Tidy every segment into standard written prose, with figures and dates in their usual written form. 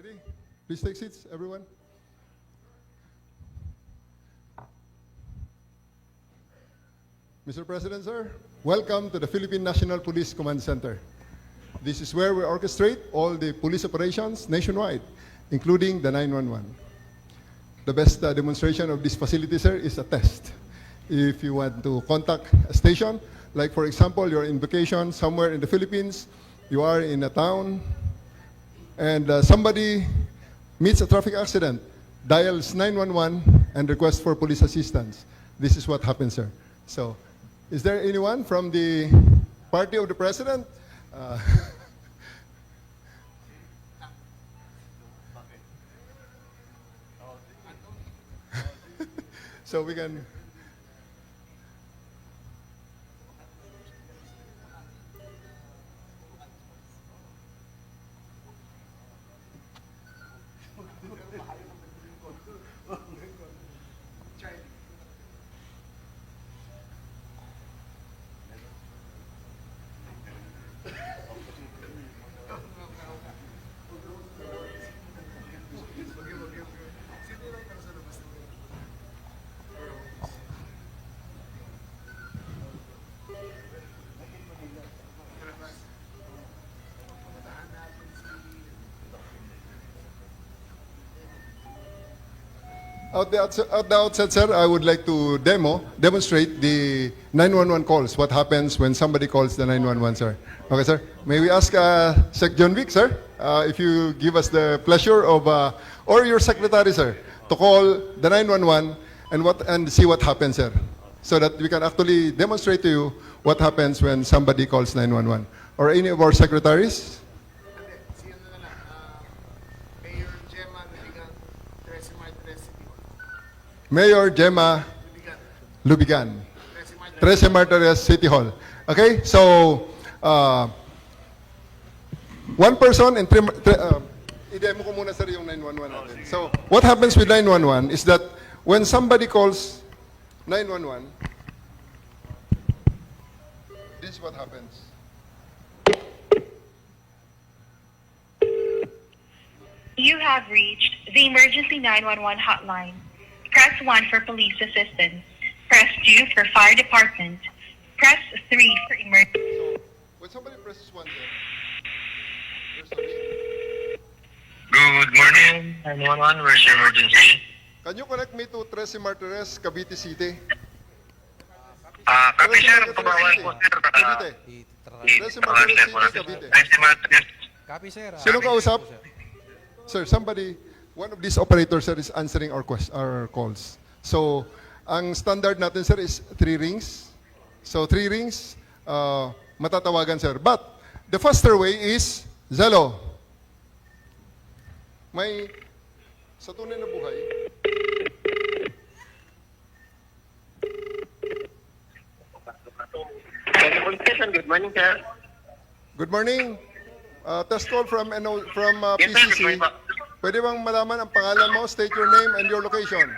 Ready? Please take seats, everyone. Mr. President, sir, welcome to the Philippine National Police Command Center. This is where we orchestrate all the police operations nationwide, including the 911. The best demonstration of this facility, sir, is a test. If you want to contact a station, like for example, you're in vacation somewhere in the Philippines, you are in a town, and somebody meets a traffic accident, dials 911 and requests for police assistance. This is what happens, sir. So, is there anyone from the party of the president? So we can. At the outset, sir, I would like to demonstrate the 911 calls. What happens when somebody calls the 911, sir? Okay, sir. May we ask Sec John Vic, sir, if you give us the pleasure of, or your secretary, sir, to call the 911 and see what happens, sir, so that we can actually demonstrate to you what happens when somebody calls 911. Or any of our secretaries? Mayor Gemma Lubigan, 13 Martires City Hall. Okay, so one person and i-demo ko muna sir yung 911 natin. So what happens with 911 is that when somebody calls 911, this is what happens. You have reached the emergency 911 hotline. Press 1 for police assistance. Press 2 for fire department. Press 3 for emergency. So when somebody presses 1 there, there's a ring. Good morning, 911. Where's your emergency? Can you connect me to 13 Martires, Cavite City? Copy, sir. 13 Pabawal po, sir. Cavite. 13 Martires City, Cavite. Copy, sir. Sino kausap? Sir, somebody, one of these operators, sir, is answering our calls. So, ang standard natin, sir, is 3 rings. So, 3 rings, matatawagan, sir. But, the faster way is Zelo. May, sa tunay na buhay, Good morning, sir. good morning. Test call from Yes, sir. Good PCC. morning po. Pwede bang malaman ang pangalan mo, state your name and your location?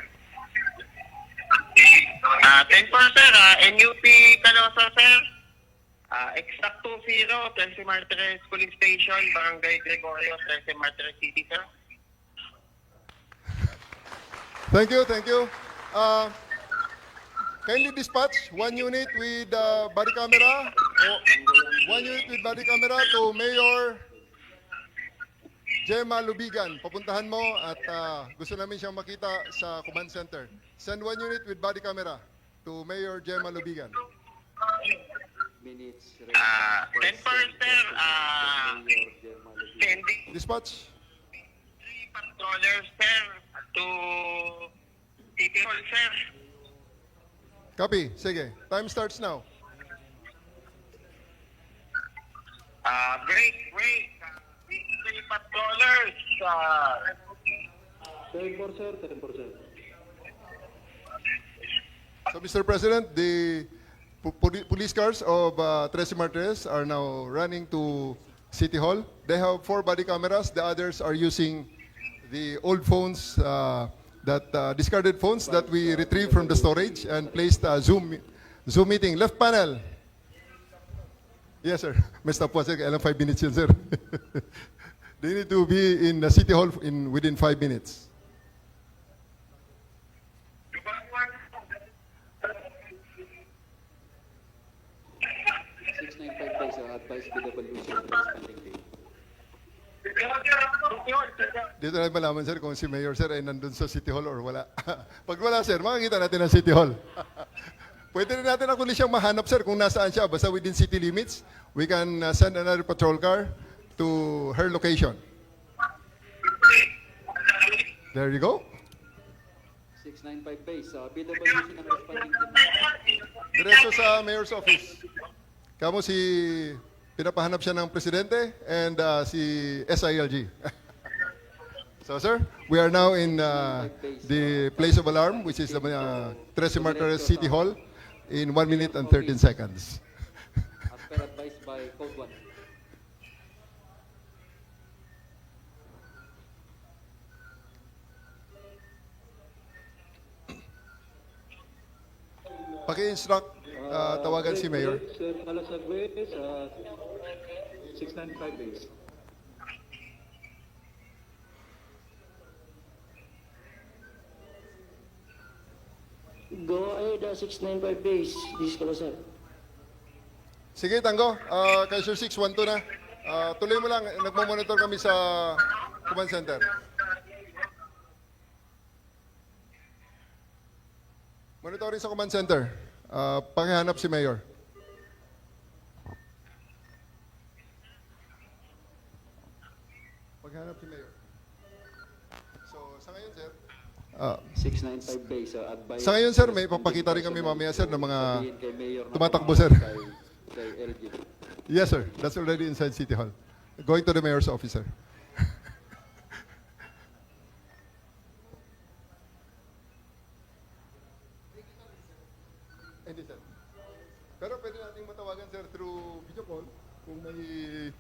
10 po, sir. NUP Calosa, sir. Exact 20, 13 Martires Police Station, Barangay Gregorio, 13 Martires City, sir. Thank you, thank you. Kindly dispatch 1 unit with body camera. 1 unit with body camera to Mayor Gemma Lubigan. Papuntahan mo at gusto namin siyang makita sa command center. Send 1 unit with body camera to Mayor Gemma Lubigan. 10 po, sir. Sending Dispatch. 3 patrollers, sir, to City Hall, sir. Copy. Sige. Time starts now. Break. 3 patrollers. 10%. So, Mr. President, the police cars of 13 Martires are now running to City Hall. They have 4 body cameras. The others are using the old phones, discarded phones that we retrieved from the storage and placed Zoom meeting. Left panel. Yes, sir. May stop po, sir. Alam 5 minutes yun, sir. They need to be in the City Hall within 5 minutes. Advice PWC on responding day. Dito na malaman, sir, kung si Mayor, sir, ay nandun sa City Hall or wala. Pag wala, sir, makikita natin ang City Hall. Pwede rin natin actually siyang mahanap, sir, kung nasaan siya. Basta within city limits, we can send another patrol car to her location. There you go. 695 base. PWC ng responding team. Diretso sa Mayor's office. Kamo si pinapahanap siya ng presidente and si SILG. So, sir, we are now in the place of alarm, which is the Tres Martires City Hall, in 1 minute and 13 seconds. As per advised by Code 1. Paki-instruct, tawagan si Mayor. Sir Malasagwe, 695 days. Go ahead, 695 base. This is sir. Sige, Tango. Kaiser 612 na. Tuloy mo lang. Nagmo-monitor kami sa command center. Monitoring sa command center. Pakihanap si Mayor. Paghanap si Mayor. So, sa ngayon, sir, 695 base. Advice. sa ngayon, sir, may papakita rin kami mamaya, sir, ng mga Sabihin kay Mayor na tumatakbo, tumawag sir. Kay LG. Yes, sir. That's already inside City Hall. Going to the Mayor's office, sir. Hindi, sir. Pero pwede nating matawagan, sir, through video call kung may...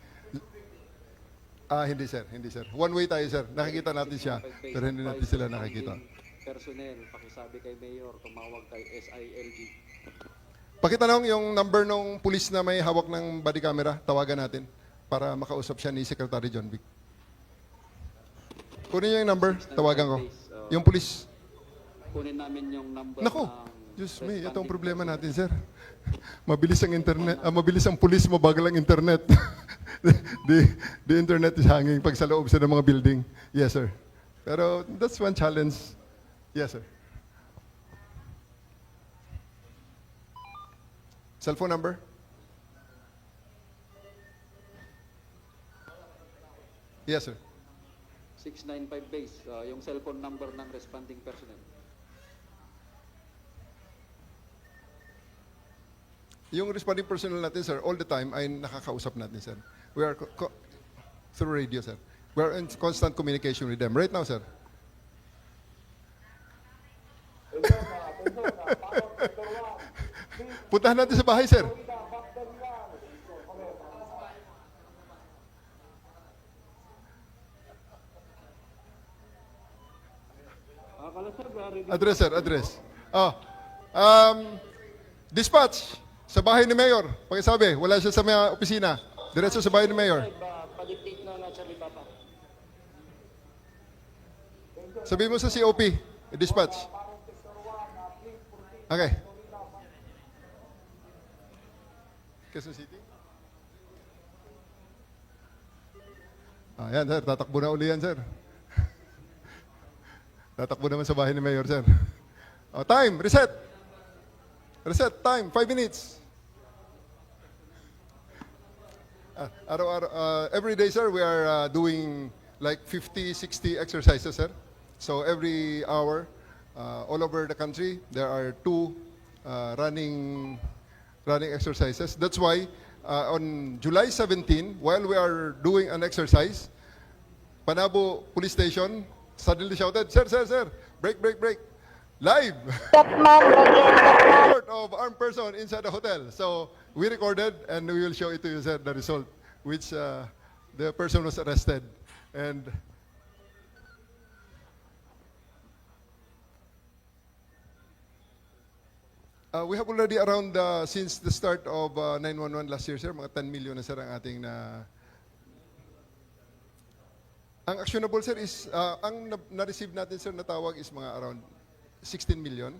hindi, sir. Hindi, sir. One way tayo, sir. Nakikita natin siya, pero hindi natin sila nakikita. Personnel, pakisabi kay Mayor, tumawag kay SILG. Pakitanong yung number ng pulis na may hawak ng body camera, tawagan natin para makausap siya ni Secretary John Vic. Kunin niyo yung number, tawagan ko. Yung pulis. Kunin namin yung number Nako, ng Diyos me, ito ang responding problema personnel. natin, sir. Mabilis ang internet, mabilis ang pulis, mabagal ang internet. the internet is hanging pag sa loob sa ng mga building. Yes, sir. Pero that's one challenge. Yes, sir. Cellphone number? Yes, sir. 695 base. Yung cellphone number ng responding personnel. Yung responding personnel natin, sir, all the time ay nakakausap natin, sir. We are through radio, sir. We are in constant communication with them. Right now, sir. Puntahan natin sa bahay, sir. Address, sir, address. Dispatch sa bahay ni Mayor. Pakisabi, wala siya sa mga opisina. Diretso sa bahay ni Mayor. Pa-dictate na na Charlie Papa. Sabihin mo sa COP, dispatch. Okay. Quezon City? Yan, sir. Tatakbo na uli yan, sir. Tatakbo naman sa bahay ni Mayor, sir. Time, reset. Reset, time, 5 minutes. Every day, sir, we are doing like 50, 60 exercises, sir. So every hour, all over the country, there are 2 running exercises. That's why on July 17, while we are doing an exercise, Panabo Police Station suddenly shouted, "Sir, sir, sir, break, break, break. Live! Report of armed person inside the hotel." So we recorded and we will show it to you, sir, the result, which the person was arrested. And we have already around, since the start of 911 last year, sir, mga 10 million na, sir, ang ating Ang actionable, sir, is, ang na-receive natin, sir, na tawag is mga around 16 million.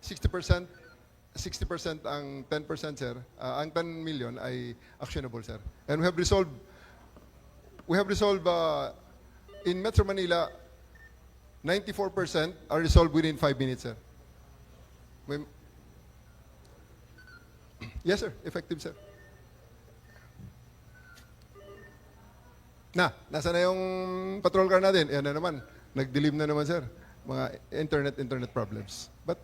60%, 60% ang 10%, sir. Ang 10 million ay actionable, sir. And we have resolved in Metro Manila, 94% are resolved within 5 minutes, sir. Yes, sir. Effective, sir. Nasa na yung patrol car natin? Yan na naman. Nag-deliver na naman, sir. Mga internet problems. But,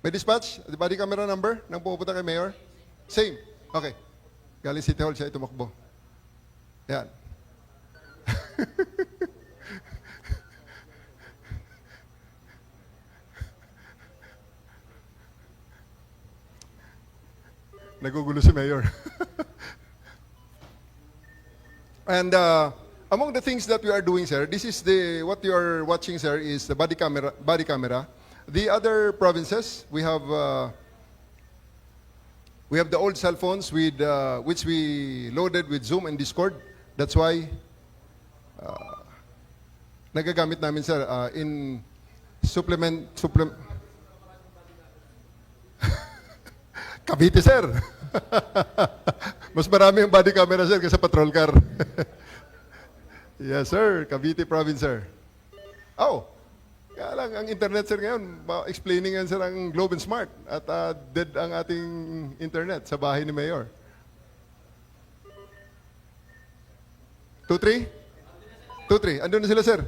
may dispatch? The body camera number nang pumupunta kay Mayor? Same. Okay. Galing City Hall siya tumakbo. Yan. Nagugulo si Mayor. And among the things that we are doing, sir, this is what you are watching, sir, is the body camera. The other provinces, we have the old cell phones with which we loaded with Zoom and Discord. That's why nagagamit namin, sir, in supplement Cavite, sir. Mas marami yung body camera, sir, kaysa patrol car. Yes, sir. Cavite province, sir. Oh, kaya lang, ang internet, sir, ngayon, explaining yan, sir, ang Globe and Smart. At dead ang ating internet sa bahay ni Mayor. 2-3? 2-3. Andun na sila, sir.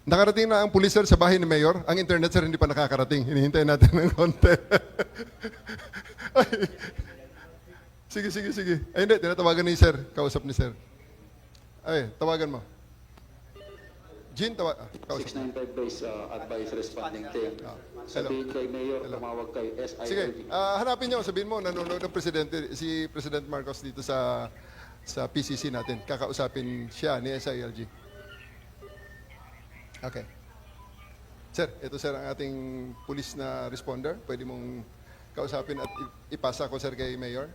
Nakarating na ang pulis, sir, sa bahay ni Mayor. Ang internet, sir, hindi pa nakakarating. Hinihintay natin ng konti. Ay. Sige. Ay, hindi. Tinatawagan ni sir. Kausap ni sir. Ay, tawagan mo. Jean, kausap. 695 base advice responding team. Hello. Sabihin kay Mayor, tumawag kay SILG. Sige, hanapin niyo. Sabihin mo, nanonood ng presidente, si President Marcos dito sa PCC natin. Kakausapin siya ni SILG. Okay. Sir, ito, sir, ang ating police na responder. Pwede mong kausapin at ipasa ko, sir, kay Mayor.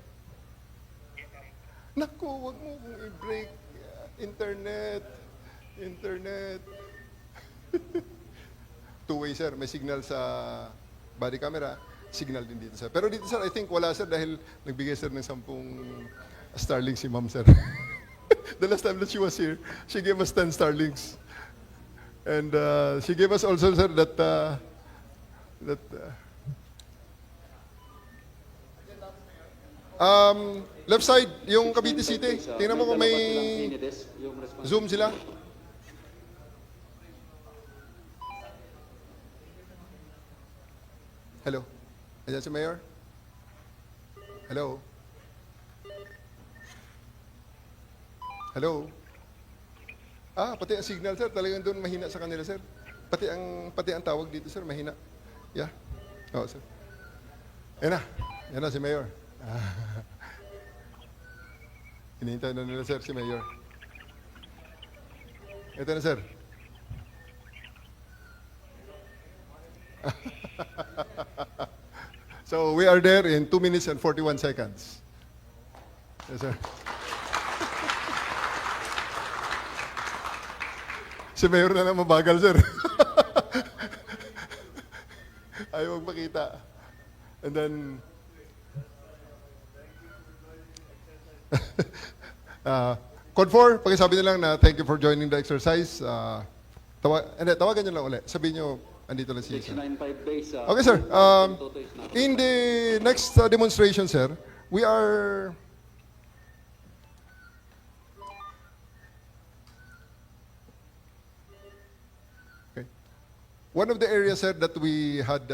Naku, wag mo kong i-break. Internet. Two-way, sir. May signal sa body camera. Signal din dito, sir. Pero dito, sir, I think wala, sir, dahil nagbigay, sir, ng 10 Starlink si ma'am, sir. The last time that she was here, she gave us 10 Starlinks. And she gave us also, sir, that left side, yung Cavite City. Tingnan mo kung may Zoom sila. Hello. Ayan si Mayor. Hello. Hello. Pati ang signal, sir, talagang doon mahina sa kanila, sir. Pati ang tawag dito, sir, mahina. Yeah. Oo, sir. Yan na si Mayor. Hinihintay na nila, sir, si Mayor. Ito na, sir. So, we are there in 2 minutes and 41 seconds. Yes, sir. Si Mayor na lang mabagal, sir. Ayaw magpakita. And then, Code 4, pakisabi nyo lang na thank you for joining the exercise. Tawagan nyo lang ulit. Sabihin nyo, andito lang si sir. 695 base. Okay, sir. In the next demonstration, sir, we are... Okay. One of the areas, sir, that we had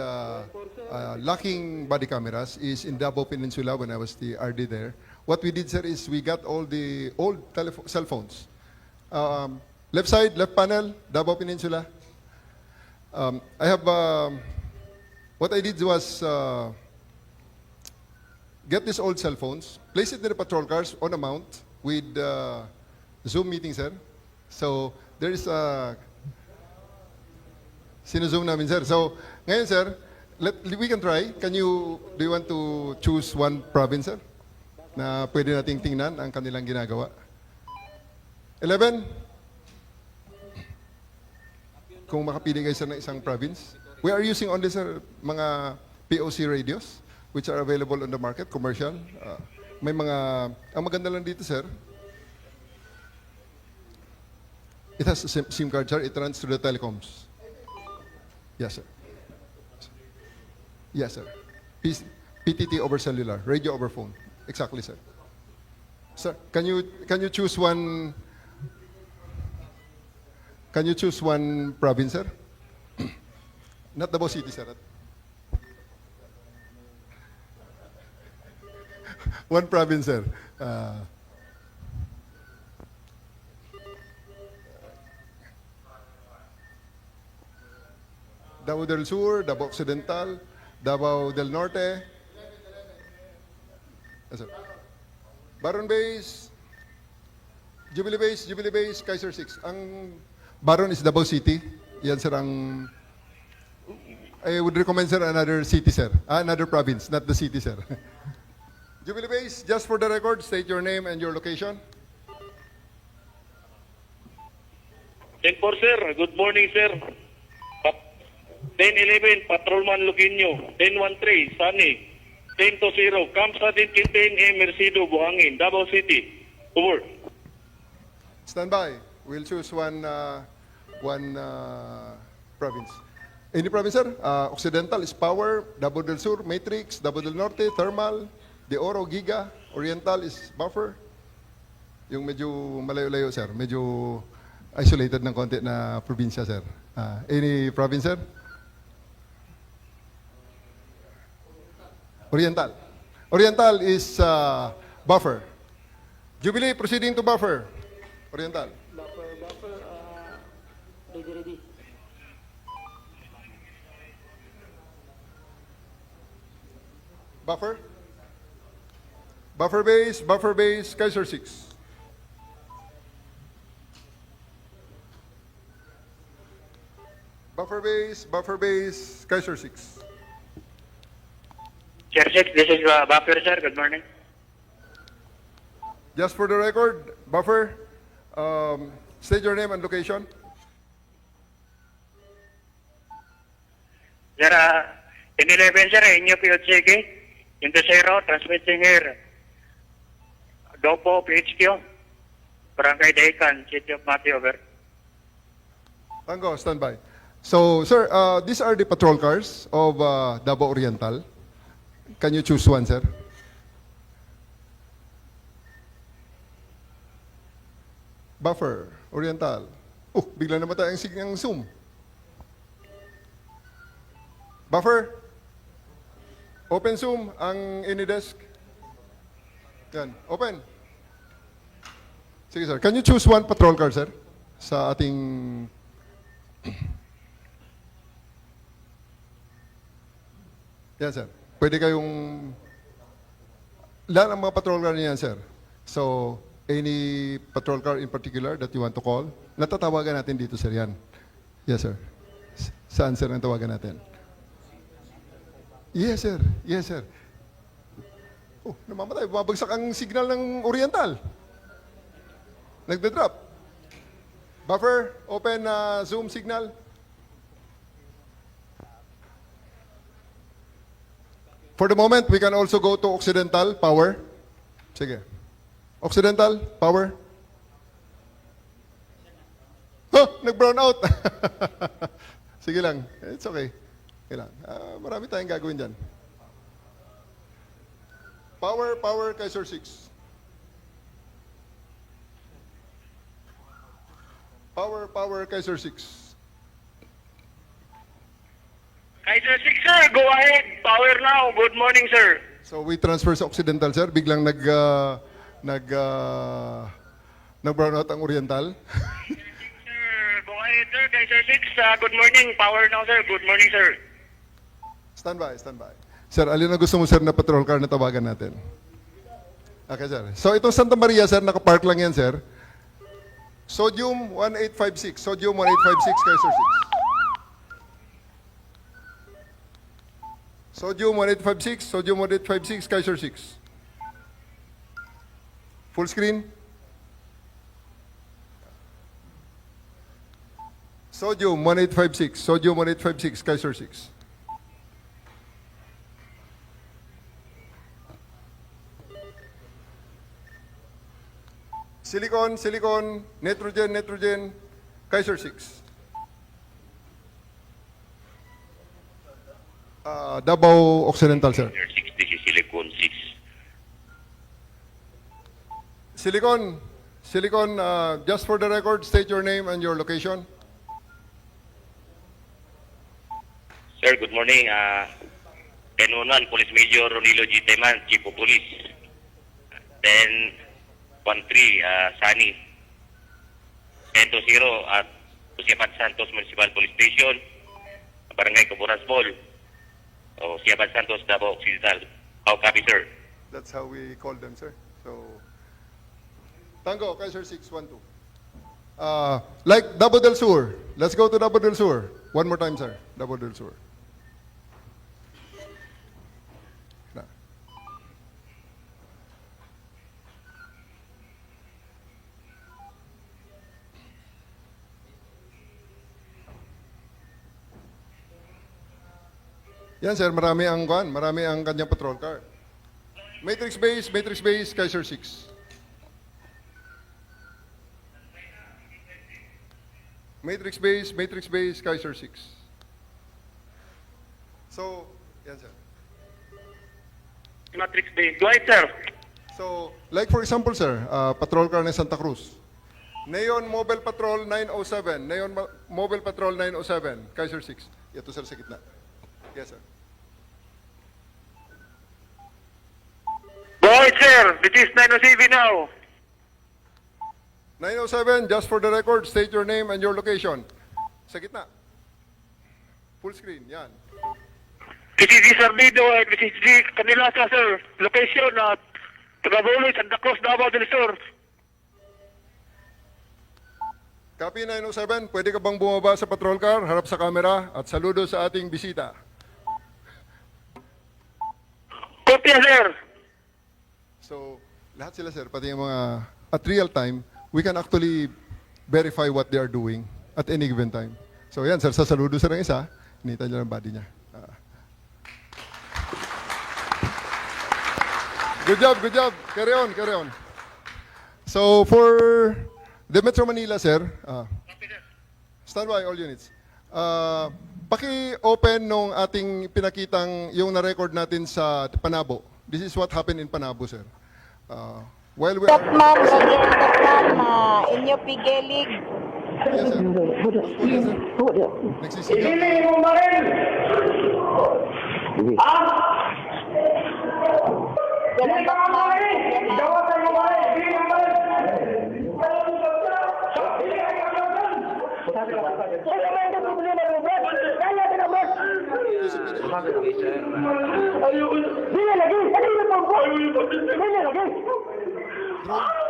lacking body cameras is in Davao Peninsula when I was the RD there. What we did, sir, is we got all the old cell phones. Left side, left panel, Davao Peninsula. I have, what I did was get these old cell phones, place it in the patrol cars on a mount with Zoom meeting, sir. So, there is a, sino-zoom namin, sir. So, ngayon, sir, we can try. Do you want to choose one province, sir? na pwede nating tingnan ang kanilang ginagawa. 11, kung makapili kayo sir ng isang province. We are using only sir mga POC radios which are available on the market, commercial. May mga, ang maganda lang dito sir, it has a SIM card sir, it runs through the telecoms. Yes sir. Yes sir. PTT over cellular, radio over phone. Exactly sir. Sir, can you choose one? Can you choose one province, sir? Not Davao City, sir. One province, sir. Davao del Sur, Davao Occidental, Davao del Norte. Yes, sir. Baron Base, Jubilee Base, Kaiser 6. Ang Baron is Davao City. Yan sir ang... I would recommend sir another city sir. Another province, not the city sir. Jubilee Base, just for the record, state your name and your location. 10-4, sir. Good morning, sir. 10-11, Patrolman Luquinho. 10-13, Sunny. 10-0, Kamsadin Quintin E. Mercido, Buhangin, Davao City. Over. Stand by. We'll choose one province. Any province, sir? Occidental is Power, Davao del Sur, Matrix, Davao del Norte, Thermal, De Oro, Giga. Oriental is Buffer. Yung medyo malayo-layo, sir. Medyo isolated ng konti na probinsya, sir. Any province, sir? Oriental. Oriental is Buffer. Jubilee, proceeding to Buffer. Oriental. Buffer, ready. Buffer. Buffer base, Kaiser 6. Buffer base, Kaiser 6. Sir 6, this is Buffer, sir. Good morning. Just for the record, Buffer, state your name and location. Sir, in 11, sir, inyo POCK. Into 0, transmitting here. Dopo, PHQ. Barangay Daikan, City of Mati, over. Tango, stand by. So, sir, these are the patrol cars of Davao Oriental. Can you choose one, sir? Buffer, Oriental. Bigla namatay ang signal ng Zoom. Buffer. Open Zoom ang AnyDesk. Yan, open. Sige, sir. Can you choose one patrol car, sir? Sa ating... Yan, sir. Pwede kayong... Lahat ng mga patrol car niyan, sir. So, any patrol car in particular that you want to call, natatawagan natin dito, sir. Yan. Yes, sir. Saan, sir, ang tawagan natin? Yes, sir. Yes, sir. Namamatay. Bumabagsak ang signal ng Oriental. Nagde-drop. Buffer, open Zoom signal. For the moment, we can also go to Occidental, power. Sige. Occidental, power. Nag-brown out. Sige lang. It's okay. Kailan? Marami tayong gagawin dyan. Power, Kaiser 6. Power, Kaiser 6. Kaiser 6, sir. Go ahead. Power now. Good morning, sir. So we transfer sa Occidental, sir. Biglang nag-brown out ang Oriental. Sir, go ahead, sir. Kaiser 6, good morning. Power now, sir. Good morning, sir. Stand by. Sir, alin na gusto mo, sir, na patrol car na tawagan natin? Okay, sir. So itong Santa Maria, sir, nakapark lang yan, sir. Sodium 1856. Sodium 1856, Kaiser 6. Sodium 1856, Kaiser 6. Full screen. Sodium 1856. Sodium 1856, Kaiser 6. Silicon, silicon, nitrogen, nitrogen, Kaiser 6. Davao Occidental, sir. 6, this is Silicon 6. Silicon, silicon, just for the record, state your name and your location. Sir, good morning. 1011, Police Major Ronilo G. Teman, Chief of Police. 1013, Sani. 1020 at Siapan Santos Municipal Police Station, Barangay Caboras Mall. O Siapan Santos, Davao Occidental. How copy, sir? That's how we call them, sir. So, Tango, Kaiser 612. Like Davao del Sur. Let's go to Davao del Sur. One more time, sir. Davao del Sur. Na. Yan, sir. Marami ang kanyang patrol car. Matrix base, Kaiser 6. Matrix base, Kaiser 6. So, yan, sir. Matrix Bay. Go ahead, sir. So, like for example, sir, patrol car ng Santa Cruz. Neon Mobile Patrol 907. Mobile Patrol 907, Kaiser 6. Ito, sir, sa gitna. Yes, sir. Go ahead, sir. This is 907 now. 907, just for the record, state your name and your location. Sa gitna. Full screen, yan. This is Sardido and this is Canilasa, sir. Location at Tagabuloy, Santa Cruz, Davao del Sur. Copy 907, pwede ka bang bumaba sa patrol car, harap sa camera, at saludo sa ating bisita. Kopya, sir. So, lahat sila, sir, pati yung mga, at real time, we can actually verify what they are doing at any given time. So, yan, sir, sasaludo sir ng isa, inita niyo ng body niya. Good job. Carry on. So, for the Metro Manila, sir, stand by all units. Paki-open nung ating pinakitang yung na-record natin sa Panabo. This is what happened in Panabo, sir. While we Stop, ma'am. Stop, ma'am. Inyo pigilig. Yes, sir. Yes, sir. Nagsisigaw. Ganun ba, ma'am?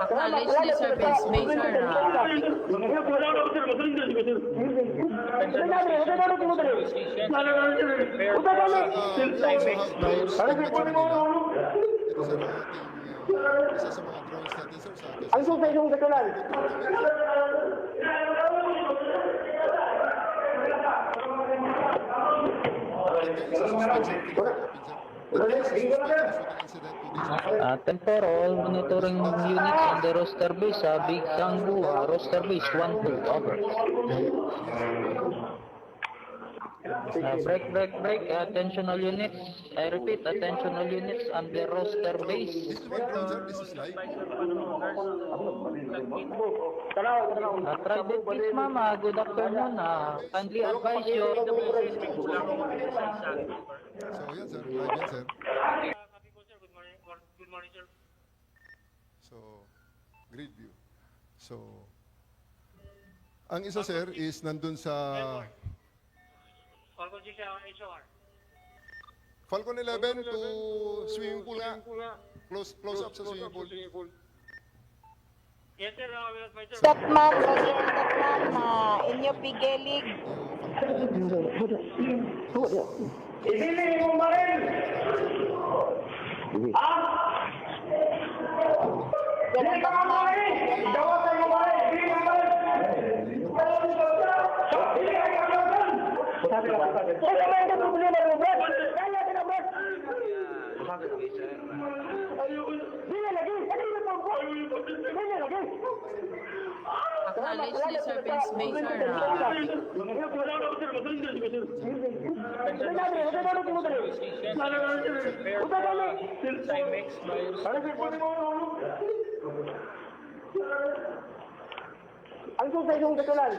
Acknowledge the service, Major. Isa sa mga drones natin, sir, sa Temporal monitoring units on the roster base, Big Sangbu, roster base 1-2, over. Break, attentional units, I repeat, attentional units on the roster base. This is one drone, sir. This is live. Private please ma'am, good afternoon, kindly advise you. So, yan, sir. Live yan, sir. Good morning, sir. So, grid view. So, ang isa, sir, is nandun sa Falcon 11 to swimming pool nga. Close up sa swimming pool. Yes, sir. Stop, ma'am. Stop, ma'am. Inyo pigilig. Ganun ba, Acknowledge the service may, sir. Ang susay yung katulan.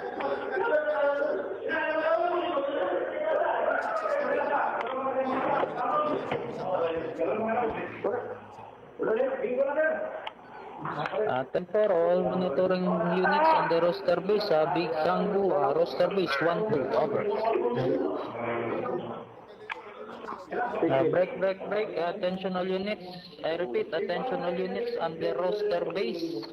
For all monitoring units on the roster base, Big Sangbu, roster base 1-2, over. Break, attention all units. I repeat, attention all units on the roster base.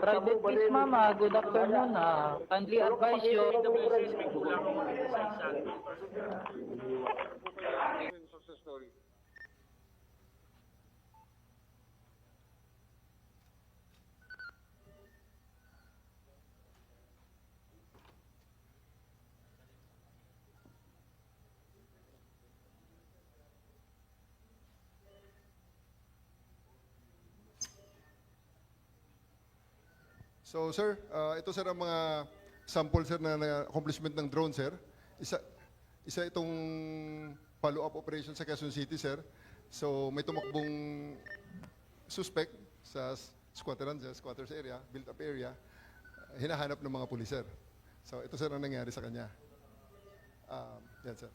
Private Peace Mama, good afternoon. Kindly advise you. So sir, ito sir ang mga sample sir na accomplishment ng drone sir. Isa itong follow-up operation sa Quezon City sir. So may tumakbong suspect sa squatters area, built-up area, hinahanap ng mga pulis sir. So ito sir ang nangyari sa kanya. Yan sir.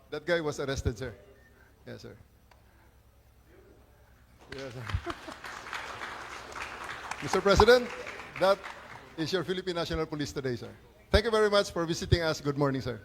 That guy was arrested, sir. Yes, sir. Yes, sir. Mr. President, that is your Philippine National Police today, sir. Thank you very much for visiting us. Good morning, sir.